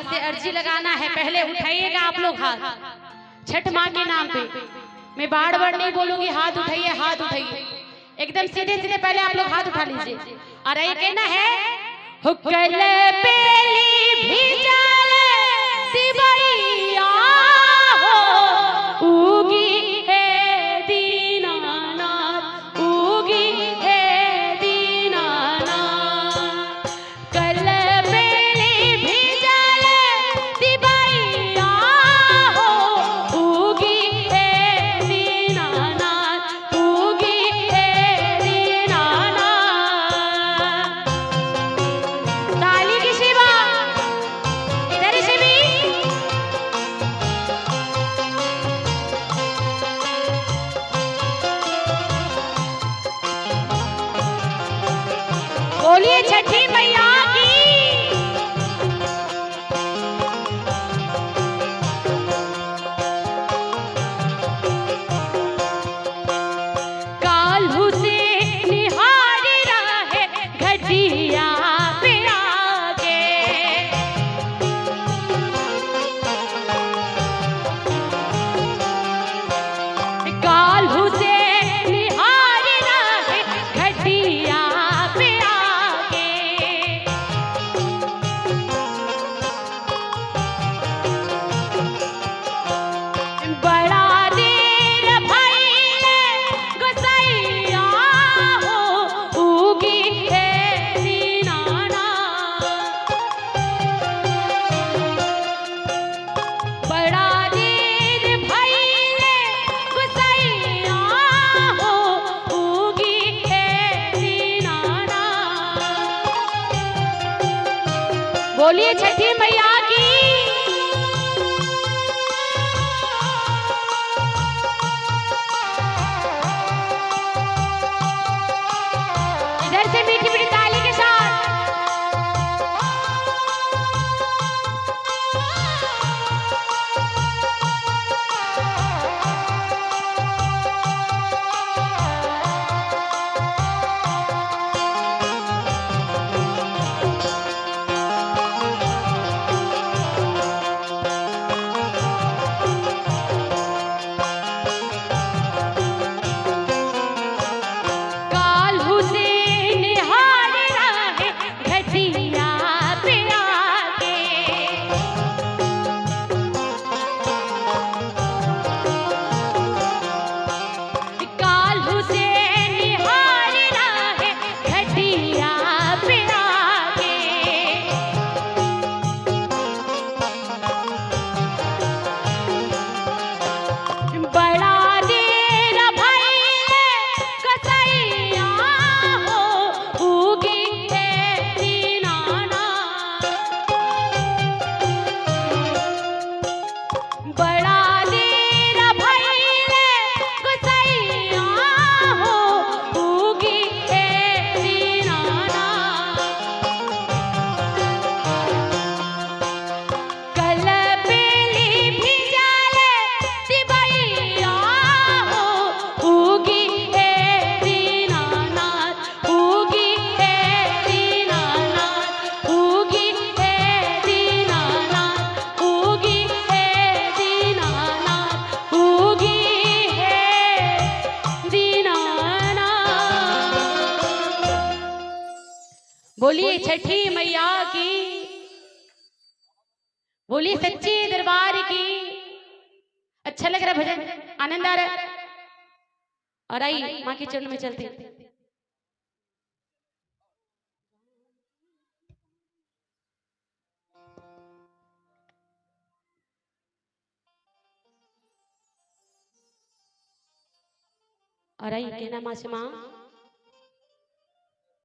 से अर्जी लगाना है, पहले उठाइएगा आप लोग हाथ छठ माँ के नाम पे। मैं बार बार नहीं बोलूंगी, हाथ उठाइए, हाथ उठाइए एकदम सीधे सीधे, पहले आप लोग हाथ उठा लीजिए। और ये कहना है हुक्कल पेली भिजल तिवैया हो, उगी है दीनानाथ, उगी है दीनानाथ। कल पेली भिजल तिवैया हो, उगी है दीनानाथ, उगी है दीनानाथ। ताली की शिवा इधर से भी बोलिए छठी मैया की। काल्हू से निहार रहे घटिया पे आगे, काल्हू से निहार रहे घटिया पे आगे। बड़ा देर भइले गोसैया हो, उगी है दीनानाथ। बड़ा देर भइले गोसैया हो, उगी है दीनानाथ। बोलिए छठी मैया की। इधर से मीठी मीठी ताली के साथ काल्हू से निहार रहे घटिया पे आगे। काल्हू से निहार रहे घटिया पे आगे। बड़ा देर भइले गोसैया हो, उगी है दीनानाथ। बड़ा देर भइले गोसैया हो, उगी है दीनानाथ। कल पेली भिजल तिवैया हो, उगी है दीनानाथ, उगी है दीनानाथ, उगी है दीनानाथ, उगी है दीनानाथ, उगी है दीनानाथ। बोलिए छठी मैया की। बोलिए सच्चे दरबार की। अच्छा लग रहा भजन, आनंद आ रहा है। और आई माँ के चरण में चलते हैं। और आई कहना माँ से माँ